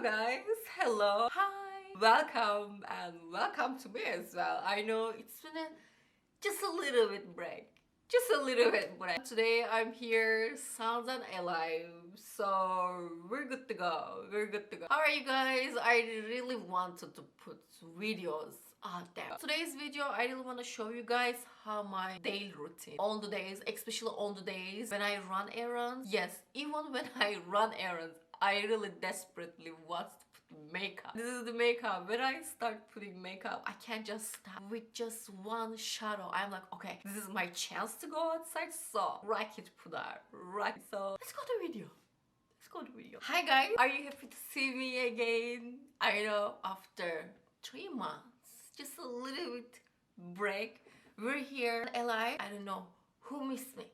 Hello guys, hello, hi, welcome to me as well. I know it's been just a little bit break. Just a little bit break. Today I'm here, sounds and alive, so we're good to go. We're good to go. How are you guys? I really wanted to put videos out there. Today's video, I really want to show you guys how my daily routine on the days, especially on the days when I run errands. Yes, even when I run errands, I really desperately want to put makeup. This is the makeup. When I start putting makeup, I can't just stop with just one shadow. I'm like, okay, this is my chance to go outside, so rock it, Pudar. Right. So let's go to video. Let's go to video. Hi guys, are you happy to see me again? I know after 3 months, just a little bit break, we're here alive. I don't know who missed me.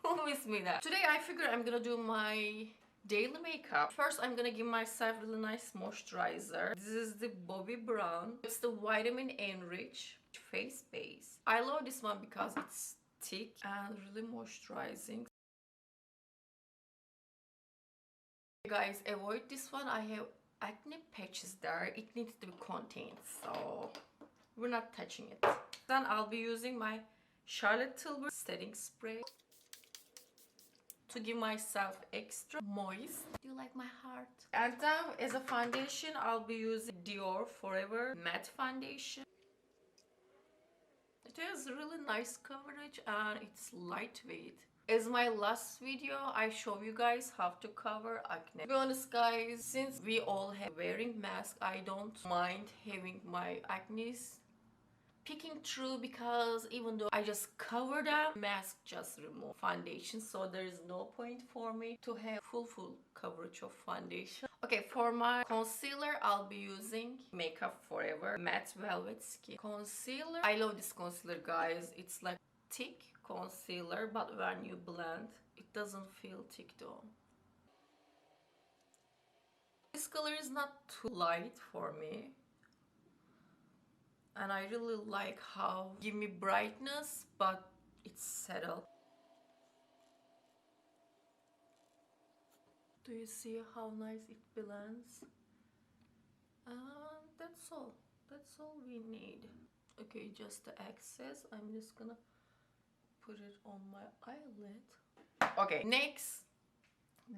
Who missed me that? Today I figured I'm gonna do my daily makeup. First, I'm gonna give myself a really nice moisturizer. This is the Bobbi Brown. It's the vitamin enrich face base. I love this one because it's thick and really moisturizing. Guys, avoid this one. I have acne patches there. It needs to be contained, so we're not touching it. Then I'll be using my Charlotte Tilbury setting spray to give myself extra moist. Do you like my heart? And then as a foundation, I'll be using Dior Forever Matte Foundation. It has really nice coverage and it's lightweight. As my last video, I show you guys how to cover acne. To be honest guys, since we all have wearing masks, I don't mind having my acne peeking through, because even though I just cover them, mask just remove foundation, so there is no point for me to have full coverage of foundation. Okay, for my concealer, I'll be using Makeup Forever Matte Velvet Skin Concealer. I love this concealer guys. It's like thick concealer, but when you blend, it doesn't feel thick though. This color is not too light for me, and I really like how give me brightness, but it's settled. Do you see how nice it blends? And that's all. That's all we need. Okay, just the excess. I'm just gonna put it on my eyelid. Okay, next.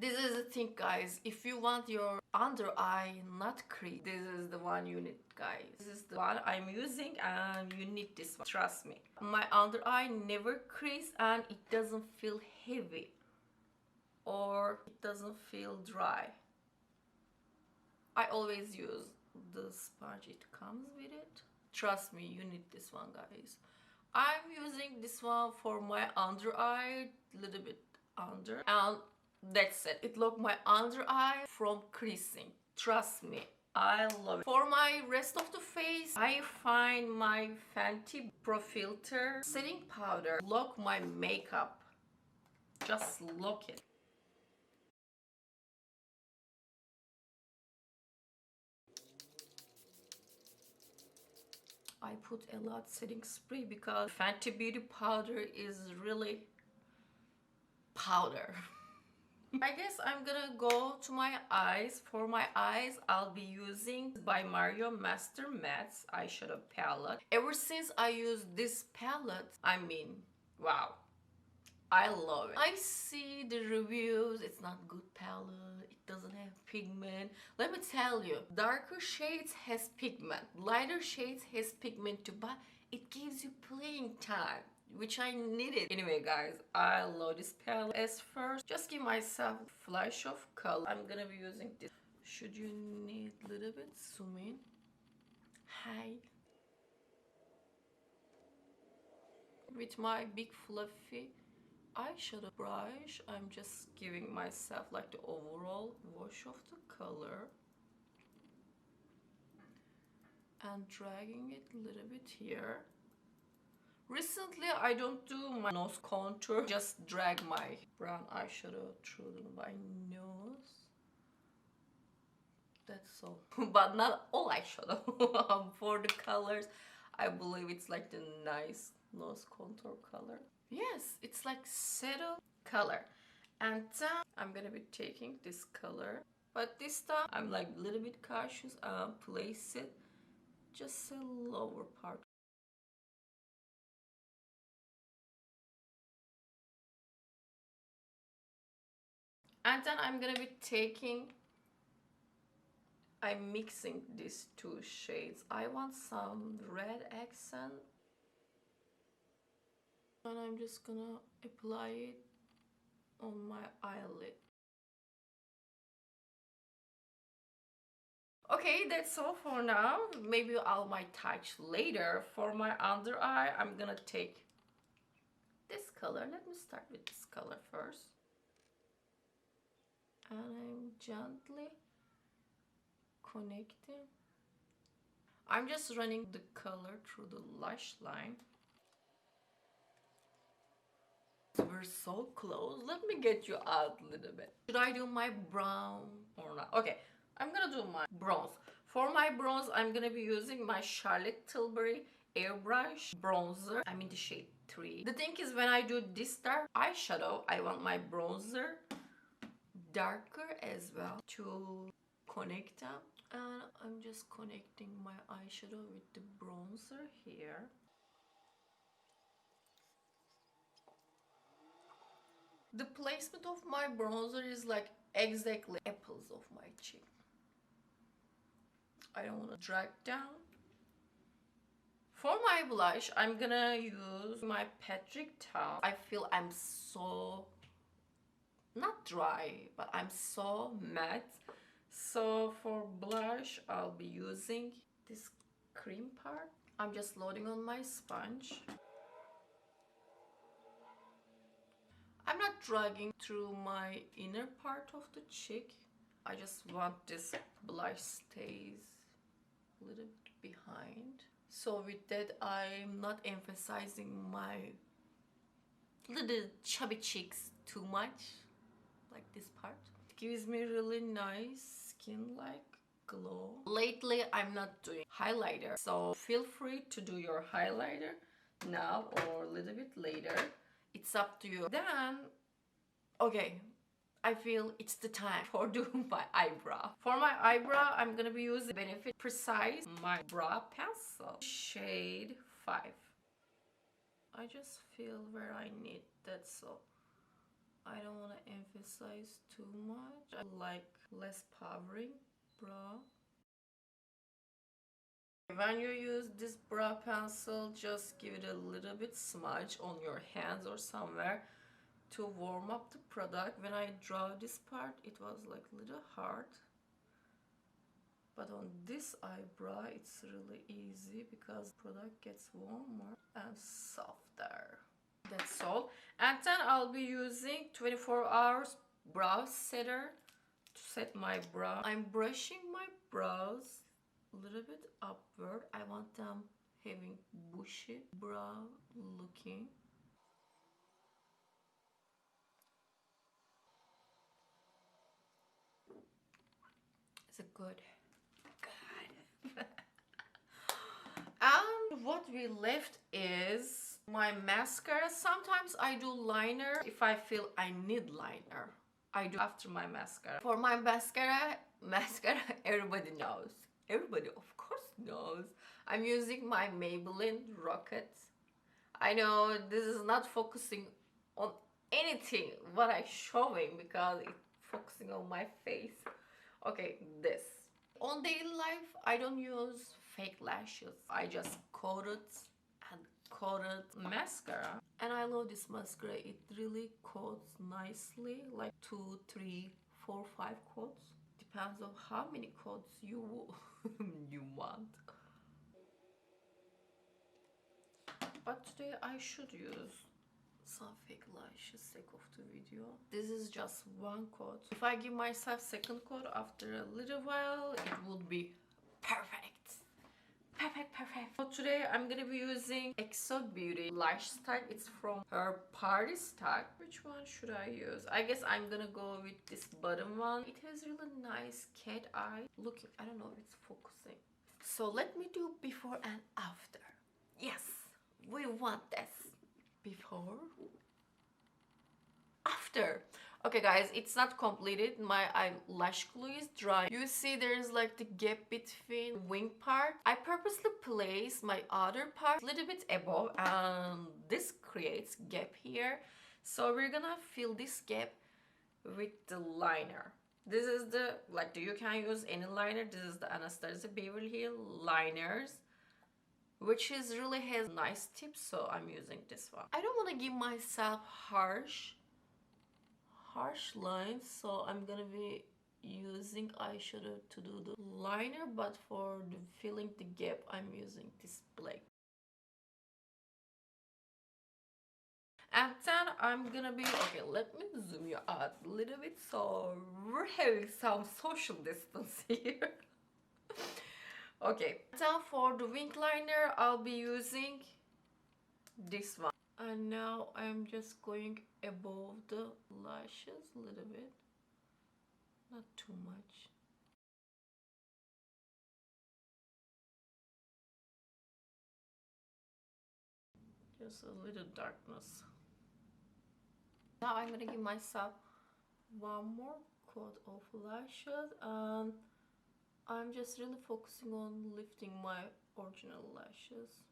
This is the thing guys, if you want your under eye not crease, this is the one you need guys. This is the one I'm using and you need this one, trust me. My under eye never crease and it doesn't feel heavy or it doesn't feel dry. I always use the sponge, it comes with it. Trust me, you need this one guys. I'm using this one for my under eye, little bit under, and that's it. It locked my under eye from creasing. Trust me, I love it. For my rest of the face, I find my Fenty Pro Filter setting powder lock my makeup. Just lock it. I put a lot setting spray because Fenty Beauty powder is really powder. I guess I'm gonna go to my eyes. For my eyes, I'll be using by Mario Master Mattes eyeshadow palette. Ever since I used this palette, I mean, wow, I love it. I see the reviews, it's not good palette, it doesn't have pigment. Let me tell you, darker shades has pigment, lighter shades has pigment too, but it gives you playing time, which I needed. Anyway guys, I love this palette. As first, just give myself a flash of color. I'm gonna be using this. Should you need a little bit, zoom in. Hi. With my big fluffy eyeshadow brush, I'm just giving myself like the overall wash of the color and dragging it a little bit here. Recently, I don't do my nose contour, just drag my brown eyeshadow through my nose. That's all. But not all eyeshadow. For the colors, I believe it's like the nice nose contour color. Yes, it's like settled color. And then I'm gonna be taking this color But this time I'm like a little bit cautious. Place it just a lower part. And then I'm gonna be I'm mixing these two shades. I want some red accent. And I'm just gonna apply it on my eyelid. Okay, that's all for now. Maybe I'll might touch later. For my under eye, I'm gonna take this color. Let me start with this color first. And I'm gently connecting. I'm just running the color through the lash line. We're so close. Let me get you out a little bit. Should I do my brown or not? Okay, I'm gonna do my bronze. For my bronze, I'm gonna be using my Charlotte Tilbury airbrush bronzer. I'm in the shade 3. The thing is, when I do this dark eyeshadow, I want my bronzer darker as well to connect them. And I'm just connecting my eyeshadow with the bronzer here. The placement of my bronzer is like exactly apples of my cheek. I don't want to drag down. For my blush, I'm gonna use my Patrick Towel. I feel I'm so, not dry, but I'm so matte. So for blush, I'll be using this cream part. I'm just loading on my sponge. I'm not dragging through my inner part of the cheek. I just want this blush stays a little bit behind. So with that, I'm not emphasizing my little chubby cheeks too much, like this part. It gives me really nice skin-like glow. Lately, I'm not doing highlighter, so feel free to do your highlighter now or a little bit later. It's up to you. Then, okay, I feel it's the time for doing my eyebrow. For my eyebrow, I'm gonna be using Benefit Precise, my brow pencil, shade 5. I just feel where I need that, so I don't want to emphasize too much. I like less powering brow. When you use this brow pencil, just give it a little bit smudge on your hands or somewhere to warm up the product. When I draw this part, it was like a little hard. But on this eyebrow, it's really easy because the product gets warmer and softer. That's all. And then I'll be using 24 hours brow setter to set my brow. I'm brushing my brows a little bit upward. I want them having bushy brow looking. Is it good? Good. And what we left is my mascara. Sometimes I do liner if I feel I need liner. I do after my mascara. For my mascara, everybody knows. Everybody of course knows. I'm using my Maybelline Rocket. I know this is not focusing on anything what I'm showing because it's focusing on my face. Okay, this. On daily life, I don't use fake lashes. I just coated mascara. And I love this mascara. It really coats nicely, like 2, 3, 4, 5 coats. Depends on how many coats you you want. But today I should use some fake lashes sake of the video. This is just one coat. If I give myself second coat after a little while, it would be perfect. Perfect. So today I'm gonna be using EXO Beauty lash stack. It's from her party stack. Which one should I use? I guess I'm gonna go with this bottom one. It has really nice cat eye looking. I don't know if it's focusing. So let me do before and after. Yes, we want this. Before, after. Okay guys, it's not completed. My eyelash glue is dry. You see there's like the gap between wing part. I purposely place my other part a little bit above and this creates gap here. So we're gonna fill this gap with the liner. This is the, like, you can use any liner. This is the Anastasia Beverly Hills liners, which is really has nice tips, so I'm using this one. I don't want to give myself harsh lines, so I'm gonna be using eyeshadow to do the liner, but for the filling the gap I'm using this black. And then I'm gonna be, okay, let me zoom you out a little bit, so we're having some social distance here. Okay, now for the wing liner I'll be using this one. And now I'm just going above the lashes a little bit, not too much. Just a little darkness. Now I'm gonna give myself one more coat of lashes, and I'm just really focusing on lifting my original lashes.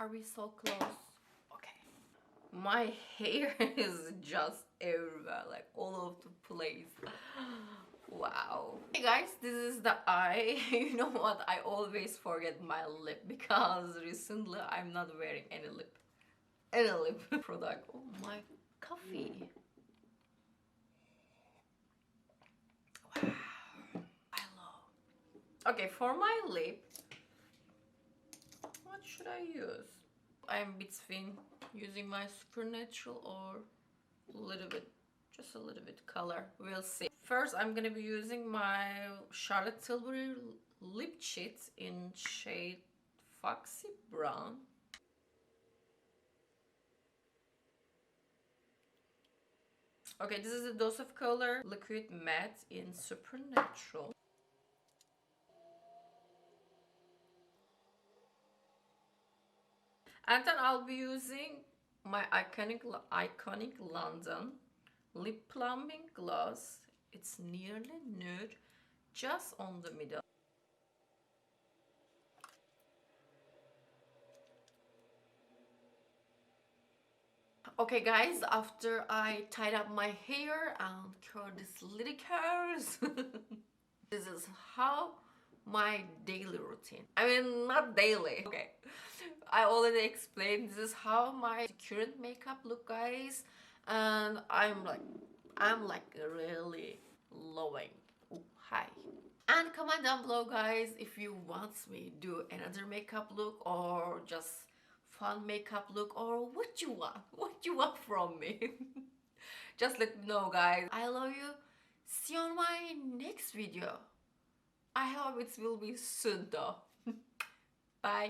Are we so close? Okay. My hair is just everywhere, like all over the place. Wow. Hey guys, this is the eye. You know what? I always forget my lip because recently I'm not wearing any lip product. Oh, my coffee. Wow. I love. Okay, for my lip, what should I use? I'm between using my Supernatural or a little bit, just a little bit color. We'll see. First, I'm gonna be using my Charlotte Tilbury lip cheat in shade Foxy Brown. Okay, this is a Dose of Color Liquid Matte in Supernatural. And then I'll be using my iconic London lip plumping gloss. It's nearly nude, just on the middle. Okay guys, after I tied up my hair and curled these little curls, this is how my daily routine. I mean, not daily. Okay, I already explained. This is how my current makeup look, guys, and I'm like really loving. Ooh, hi. And comment down below, guys, if you want me to do another makeup look or just fun makeup look, or what you want from me. Just let me know, guys. I love you. See you on my next video. I hope it will be soon though. Bye.